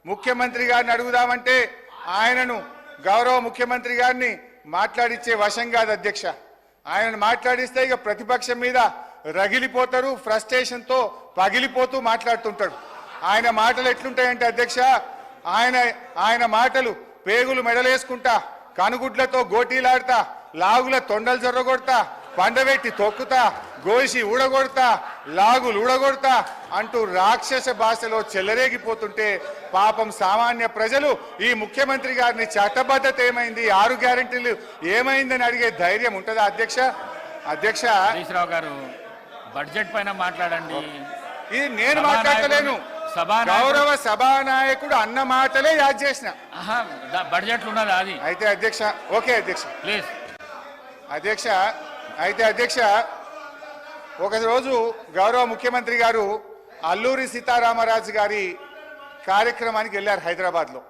ముఖ్యమంత్రి గారిని అడుగుదామంటే ఆయనను గౌరవ ముఖ్యమంత్రి గారిని మాట్లాడిచ్చే వశం కాదు అధ్యక్ష. ఆయనను మాట్లాడిస్తే ఇక ప్రతిపక్షం మీద రగిలిపోతారు, ఫ్రస్ట్రేషన్తో పగిలిపోతూ మాట్లాడుతుంటాడు. ఆయన మాటలు ఎట్లుంటాయంటే అధ్యక్ష, ఆయన మాటలు పేగులు మెడలేసుకుంటా, కనుగుడ్లతో గోటీలాడతా, లాగుల తొండలు జొర్రగొడతా, పండబెట్టి తొక్కుతా, గోసి ఊడగొడతా, లాగులు ఊడగొడతా అంటూ రాక్షస భాషలో చెలరేగిపోతుంటే పాపం సామాన్య ప్రజలు ఈ ముఖ్యమంత్రి గారిని చట్టబద్ధత ఏమైంది, 6 గ్యారెంటీలు ఏమైందని అడిగే ధైర్యం ఉంటుందా అధ్యక్ష? అధ్యక్ష హరీశ్రావు గారు బడ్జెట్ పైన మాట్లాడండి. ఇది నేను మాట్లాడలేను, గౌరవ సభానాయకుడు అన్న మాటలే యాద్ చేసిన. బడ్జెట్ ఉన్నది అది అయితే అధ్యక్ష, ఓకే అధ్యక్ష, ప్లీజ్ అధ్యక్ష. అయితే అధ్యక్ష, ఒకరోజు గౌరవ ముఖ్యమంత్రి గారు అల్లూరి సీతారామరాజు గారి కార్యక్రమానికి వెళ్ళారు హైదరాబాద్లో.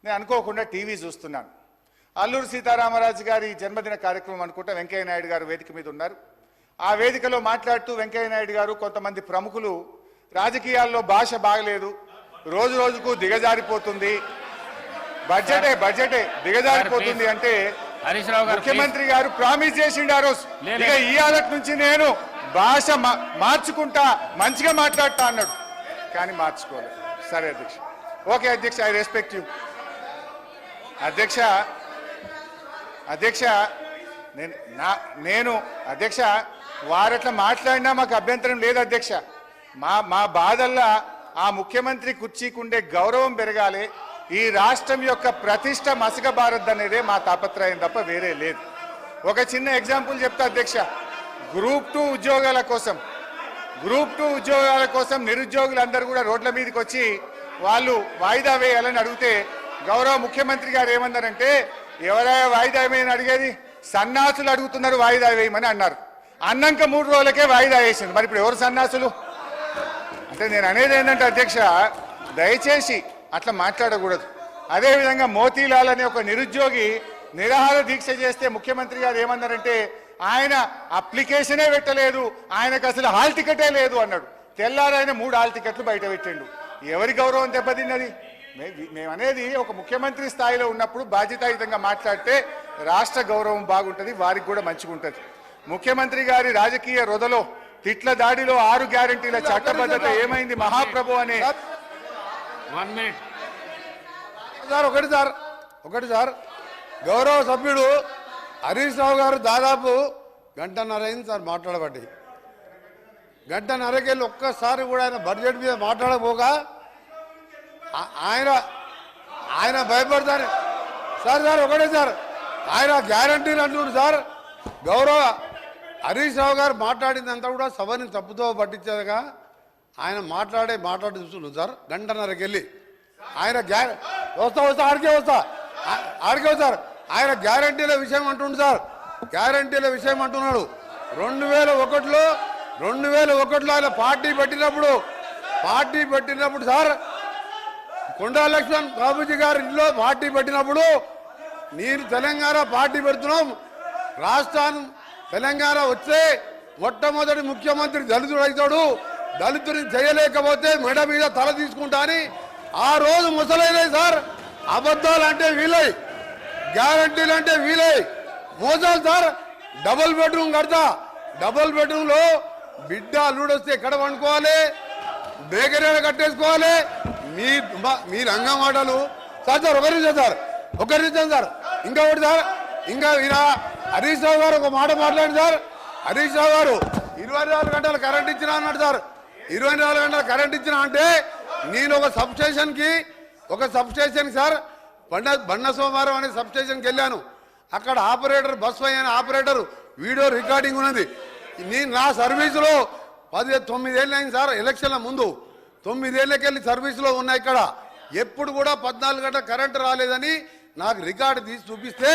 నేను అనుకోకుండా టీవీ చూస్తున్నాను. అల్లూరి సీతారామరాజు గారి జన్మదిన కార్యక్రమం అనుకుంటా వెంకయ్య నాయుడు గారు వేదిక మీద ఉన్నారు. ఆ వేదికలో మాట్లాడుతూ వెంకయ్య నాయుడు గారు, కొంతమంది ప్రముఖులు రాజకీయాల్లో భాష బాగలేదు, రోజు రోజుకు దిగజారిపోతుంది, బడ్జెటే దిగజారిపోతుంది అంటే ముఖ్యమంత్రి గారు ప్రామిస్ చేసిండు ఆ రోజు, ఇక ఈ ఆలట్ నుంచి నేను భాష మార్చుకుంటా, మంచిగా మాట్లాడతా అన్నాడు. కానీ మార్చుకోలేదు. సరే అధ్యక్ష, ఓకే అధ్యక్ష, ఐ రెస్పెక్ట్ యూ అధ్యక్ష. అధ్యక్ష నేను అధ్యక్ష, వారట్లా మాట్లాడినా మాకు అభ్యంతరం లేదు అధ్యక్ష. మా బాధల్లా ఆ ముఖ్యమంత్రి కుర్చీకుండే గౌరవం పెరగాలి, ఈ రాష్ట్రం యొక్క ప్రతిష్ట మసకబారద్దనేదే మా తాపత్రయం తప్ప వేరే లేదు. ఒక చిన్న ఎగ్జాంపుల్ చెప్తా అధ్యక్ష. గ్రూప్ 2 ఉద్యోగాల కోసం నిరుద్యోగులందరూ కూడా రోడ్ల మీదకి వచ్చి వాళ్ళు వాయిదా వేయాలని అడిగితే గౌరవ ముఖ్యమంత్రి గారు ఏమన్నారంటే, ఎవరైనా వాయిదా వేయమని అడిగేది, సన్నాసులు అడుగుతున్నారు వాయిదా వేయమని అన్నారు. అన్నాక 3 రోజులకే వాయిదా వేసింది. మరి ఇప్పుడు ఎవరు సన్నాసులు అంటే నేను అనేది ఏంటంటే అధ్యక్ష, దయచేసి అట్లా మాట్లాడకూడదు. అదేవిధంగా మోతీలాల్ అనే ఒక నిరుద్యోగి నిరాహార దీక్ష చేస్తే ముఖ్యమంత్రి గారు ఏమన్నారంటే, ఆయన అప్లికేషనే పెట్టలేదు, ఆయనకు అసలు హాల్ టికెటే లేదు అన్నాడు. తెల్లారైన 3 హాల్ టికెట్లు బయట పెట్టిండు. ఎవరి గౌరవం దెబ్బతిన్నది? మేమనేది ఒక ముఖ్యమంత్రి స్థాయిలో ఉన్నప్పుడు బాధ్యతాయుతంగా మాట్లాడితే రాష్ట్ర గౌరవం బాగుంటుంది, వారికి కూడా మంచిగా ఉంటుంది. ముఖ్యమంత్రి గారి రాజకీయ రొదలో, తిట్ల దాడిలో 6 గ్యారెంటీల చట్టబద్ధత ఏమైంది మహాప్రభు అనే 1 మినిట్ ఒకటి సార్ గౌరవ సభ్యుడు హరీష్ రావు గారు దాదాపు 1.5 గంట అయింది సార్ మాట్లాడబట్టి. 1.5 గంటకెళ్ళి ఒక్కసారి కూడా ఆయన బడ్జెట్ మీద మాట్లాడకపోగా ఆయన భయపడతారు సార్. ఒకటే సార్, ఆయన గ్యారంటీలు అంటున్నారు సార్. గౌరవ హరీష్ రావు గారు మాట్లాడిందంతా కూడా సభని తప్పుతో పట్టించేదిగా ఆయన మాట్లాడి చూస్తున్నాం సార్. 1.5 గంటకెళ్ళి ఆయన వస్తా ఆడికే సార్. ఆయన గ్యారంటీల విషయం అంటుండు సార్, గ్యారంటీల విషయం అంటున్నాడు. 2001లో ఆయన పార్టీ పెట్టినప్పుడు సార్, కొండా లక్ష్మణ్ బాబుజీ గారి ఇంట్లో పార్టీ పెట్టినప్పుడు, నేను తెలంగాణ పార్టీ పెడుతున్నాం, రాష్ట్రాన్ని తెలంగాణ వస్తే మొట్టమొదటి ముఖ్యమంత్రి దళితుడు అవుతాడు, దళితుని చేయలేకపోతే మెడ మీద తల తీసుకుంటా అని ఆ రోజు ముసలైన సార్. అబద్ధాలు అంటే వీలై, గ్యారంటీలు అంటే వీలై, మోసాలు సార్. డబుల్ బెడ్రూమ్ కడతా, డబుల్ బెడ్రూమ్లో బిడ్డ అల్లుడు వస్తే ఎక్కడ వండుకోవాలి, బేకరీలో కట్టేసుకోవాలి. మీ రంగ మాటలు సార్. ఒక నిమిషం సార్. ఇంకొకటి సార్, ఇంకా హరీష్ రావు గారు ఒక మాట మాట్లాడి సార్. హరీష్ రావు గారు 24 గంటలు కరెంట్ ఇచ్చినా అన్నాడు సార్. 24 గంటలు కరెంట్ ఇచ్చినా అంటే నేను ఒక సబ్స్టేషన్ సార్, బండ సోమవారం అనే సబ్స్టేషన్కి వెళ్ళాను. అక్కడ ఆపరేటర్, బస్ అయిన ఆపరేటర్ వీడియో రికార్డింగ్ ఉన్నది. నేను నా సర్వీసులో 9 ఏళ్ళు అయింది సార్. ఎలక్షన్ల ముందు 9 ఏళ్ళకెళ్ళి సర్వీసులో ఉన్నా. ఇక్కడ ఎప్పుడు కూడా 14 గంటల కరెంటు రాలేదని నాకు రికార్డు తీసి చూపిస్తే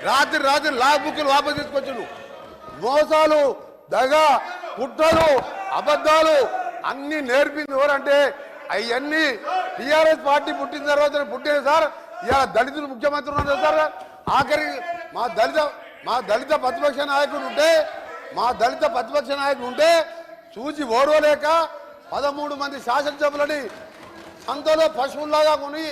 రాత్రి లా బుక్లు వాపసు తీసుకొచ్చాను. మోసాలు, దగ, కుట్రలు, అబద్ధాలు అన్ని నేర్పింది ఎవరంటే అవన్నీ టీఆర్ఎస్ పార్టీ పుట్టిన తర్వాత పుట్టిన సార్. ఇలా దళితులు ముఖ్యమంత్రి ఉన్నారు సార్. ఆఖరి మా దళిత ప్రతిపక్ష నాయకుడు ఉంటే చూసి ఓడవలేక 13 మంది శాసనసభ్యులని అంతలో పశువుల్లాగా కొని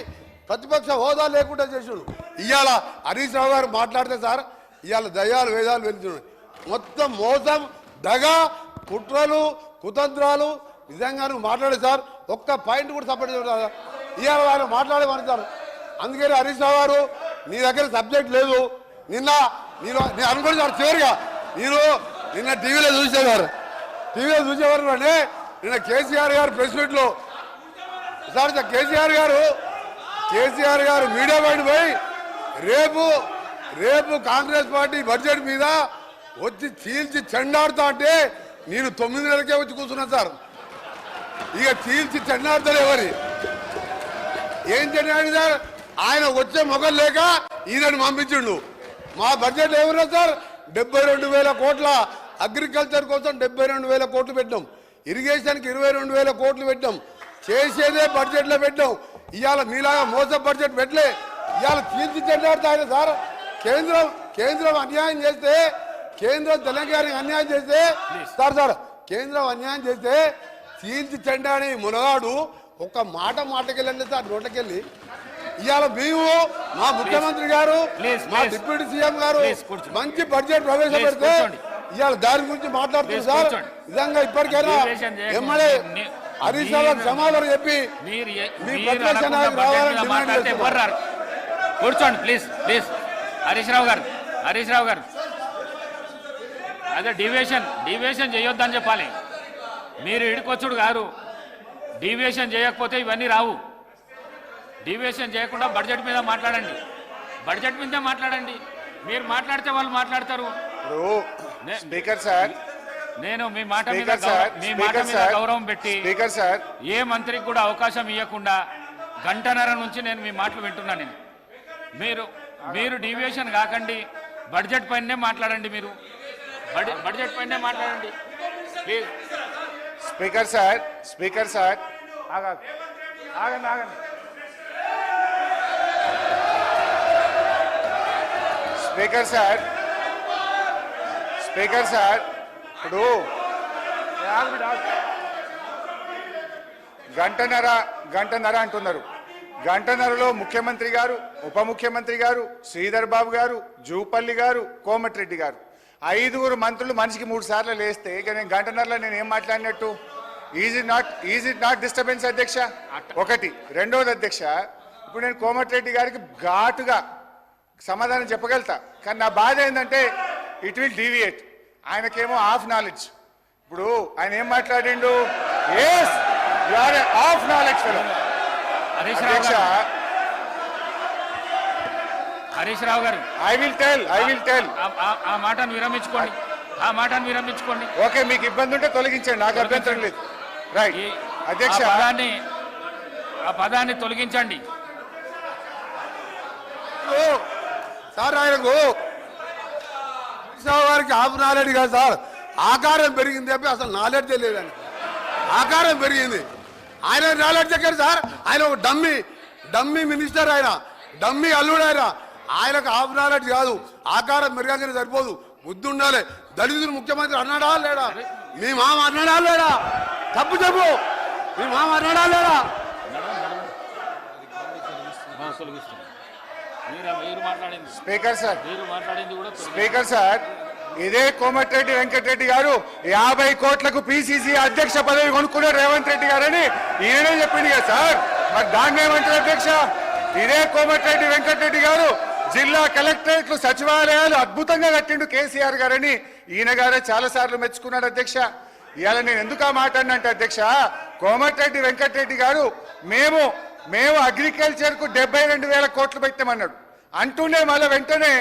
ప్రతిపక్ష హోదా లేకుండా చేసాడు. ఇవాళ హరీష్ రావు గారు మాట్లాడితే సార్ ఇవాళ దయ్యాలు వేదాలు వెళ్తున్నాయి. మొత్తం మోసం, దగ, కుట్రలు, కుతంత్రాలు. నిజంగా నువ్వు మాట్లాడే సార్ ఒక్క పాయింట్ కూడా సపోర్ట్ చేయలేదు. ఇవాళ వాళ్ళు మాట్లాడేమని సార్. అందుకని హరీష్ రావు గారు నీ దగ్గర సబ్జెక్ట్ లేదు. నేను అనుకోండి సార్ చివరిగా నిన్న టీవీలో చూసేవారు అంటే నిన్న కేసీఆర్ గారు ప్రెస్ మీట్లో సార్ కేసీఆర్ గారు మీడియా బయట పోయి రేపు కాంగ్రెస్ పార్టీ బడ్జెట్ మీద వచ్చి చీల్చి చెండాడుతా అంటే నేను 9 నెలలకే వచ్చి కూర్చున్నా సార్. ఇక చీల్చి చెండాడుతారు ఎవరి ఏం చెండాడు సార్. ఆయన వచ్చే మొగలు లేక ఈయనని పంపించిండు. మా బడ్జెట్ ఏమన్నా సార్ 72,000 కోట్ల అగ్రికల్చర్ కోసం 72,000 కోట్లు పెట్టాం. ఇరిగేషన్కి 22,000 కోట్లు పెట్టాం. చేసేదే బడ్జెట్లో పెట్టాం. ఇవాళ మీలాగా మోస బడ్జెట్ పెట్టలే. ఇవాళ చీల్చి చెండాడుతాయి సార్. కేంద్రం అన్యాయం చేస్తే, కేంద్రం తెలంగాణకి అన్యాయం చేస్తే సార్ కేంద్రం అన్యాయం చేస్తే చీల్చి చెండాని మునగాడు ఒక్క మాటకెళ్ళండి సార్ నోట్లకెళ్ళి. ఇవాళ మేము మా ముఖ్యమంత్రి గారు మా డిప్యూటీ సీఎం గారు మంచి బడ్జెట్ ప్రవేశపెడితే ఇవాళ దాని గురించి మాట్లాడుతున్నారు సార్. నిజంగా ఇప్పటికైనా ఎమ్మెల్యే హరీష్ రావు సమాధానం చెప్పి మీ ప్రతిపక్షానికి రావాలని డిమాండ్ చేస్తున్నారు. కూర్చోండి ప్లీజ్. హరీష్ రావు గారు అదే డివియేషన్ చేయొద్దని చెప్పాలి. మీరు ఇడికొచ్చుడు గారు. డివియేషన్ చేయకపోతే ఇవన్నీ రావు. డివియేషన్ చేయకుండా బడ్జెట్ మీద మాట్లాడండి. మీరు మాట్లాడితే వాళ్ళు మాట్లాడతారు. స్పీకర్ సార్ నేను మీ మాట మీద గౌరవం పెట్టి ఏ మంత్రికి కూడా అవకాశం ఇవ్వకుండా గంటన్నర నుంచి నేను మీ మాటలు వింటున్నాను. మీరు డీవియేషన్ కాకండి. బడ్జెట్ పైనే మాట్లాడండి. మీరు బడ్జెట్ పైనే మాట్లాడండి ప్లీజ్. స్పీకర్ సార్ ఆగండి. స్పీకర్ సార్ ఇప్పుడు గంటన్నర అంటున్నారు. గంటన్నరలో ముఖ్యమంత్రి గారు, ఉప ముఖ్యమంత్రి గారు, శ్రీధర్ బాబు గారు, జూపల్లి గారు, కోమటిరెడ్డి గారు 5 మంత్రులు మనిషికి 3 సార్లు లేస్తే ఇక నేను గంటన్నరలో నేను ఏం మాట్లాడినట్టు? ఈజ్ ఇట్ నాట్ డిస్టర్బెన్స్ అధ్యక్ష? ఒకటి. రెండవది అధ్యక్ష, ఇప్పుడు నేను కోమటిరెడ్డి గారికి ఘాటుగా సమాధానం చెప్పగలుగుతా, కానీ నా బాధ ఏంటంటే ఇట్ విల్ డీవియేట్. ఆయనకేమో ఆఫ్ నాలెడ్జ్. ఇప్పుడు ఆయన ఏం మాట్లాడిండు? Yes you are half knowledge fellow. Harish Rao garu I will tell ఆ మాటను విరమించుకోండి. ఓకే, మీకు ఇబ్బంది ఉంటే తొలగించండి, నాకు అభ్యంతరం లేదు. రైట్ అధ్యక్ష, ఆ పదాన్ని తొలగించండి. సార్ ఆయనకు వారికి ఆఫ్ నాలెడ్జ్ కాదు సార్, ఆకారం పెరిగింది చెప్పి అసలు నాలెడ్జే లేదండి. ఆకారం పెరిగింది. ఆయన నాలెడ్జ్ ఎక్కడ సార్? ఆయన ఒక డమ్మీ మినిస్టర్, ఆయన డమ్మీ అల్లుడు. ఆయనకు ఆఫ్ నాలెడ్జ్ కాదు, ఆకారం పెరగానే సరిపోదు, బుద్ధి ఉండాలి. దళితులు ముఖ్యమంత్రి అన్నాడా లేడా? మీ మామ అన్నాడా లేడా? తప్పు చెప్పు, మీ మామ అన్నాడా లేడా? స్పీకర్ సార్ ఇదే కోమటిరెడ్డి వెంకటరెడ్డి గారు 50 కోట్లకు పిసిసి అధ్యక్ష పదవి కొనుక్కున్నారు రేవంత్ రెడ్డి గారని ఈయనే చెప్పింది కదా సార్. మరి దాన్ని ఏమంటారు అధ్యక్ష? ఇదే కోమటిరెడ్డి వెంకటరెడ్డి గారు జిల్లా కలెక్టరేట్లు, సచివాలయాలు అద్భుతంగా కట్టిండు కేసీఆర్ గారని ఈయన గారే చాలా సార్లు మెచ్చుకున్నాడు అధ్యక్ష. ఇవాళ నేను ఎందుకు ఆ మాట అన్నంటే అధ్యక్ష, కోమటిరెడ్డి వెంకటరెడ్డి గారు మేము అగ్రికల్చర్ కు 72,000 కోట్లు పెట్టమన్నాడు అంటూనే మళ్ళీ వెంటనే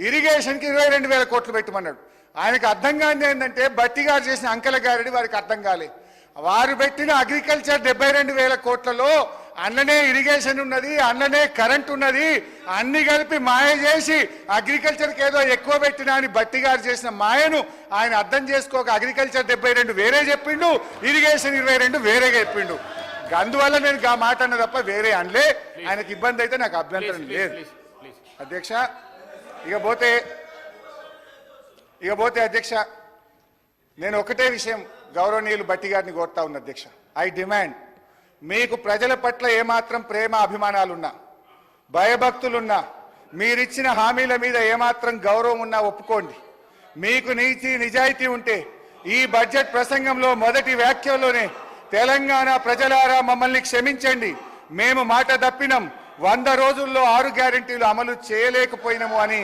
ఇరిగేషన్ కి 22,000 కోట్లు పెట్టమన్నాడు. ఆయనకు అర్థం కాని ఏంటంటే బట్టి గారు చేసిన అంకెల గారడి వారికి అర్థం కాలే. వారు పెట్టిన అగ్రికల్చర్ 72,000 కోట్లలో అన్ననే ఇరిగేషన్ ఉన్నది, అన్ననే కరెంట్ ఉన్నది, అన్ని కలిపి మాయ చేసి అగ్రికల్చర్కి ఏదో ఎక్కువ పెట్టినా అని బట్టి గారు చేసిన మాయను ఆయన అర్థం చేసుకోక అగ్రికల్చర్ 72 వేరే చెప్పిండు, ఇరిగేషన్ 22 వేరేగా చెప్పిండు. అందువల్ల నేను ఆ మాట అన్న తప్ప వేరే అనలే. ఆయనకి ఇబ్బంది అయితే నాకు అభ్యంతరం లేదు అధ్యక్ష. ఇక పోతే అధ్యక్ష, నేను ఒకటే విషయం గౌరవనీయులు బట్టి గారిని కోరుతా ఉన్నా అధ్యక్ష. ఐ డిమాండ్ మీకు ప్రజల పట్ల ఏమాత్రం ప్రేమ అభిమానాలున్నా, భయభక్తులున్నా, మీరిచ్చిన హామీల మీద ఏమాత్రం గౌరవం ఉన్నా ఒప్పుకోండి. మీకు నీతి నిజాయితీ ఉంటే ఈ బడ్జెట్ ప్రసంగంలో మొదటి వ్యాఖ్యలోనే తెలంగాణ ప్రజలారా మమ్మల్ని క్షమించండి, మేము మాట తప్పినం, 100 రోజుల్లో 6 గ్యారెంటీలు అమలు చేయలేకపోయినాము అని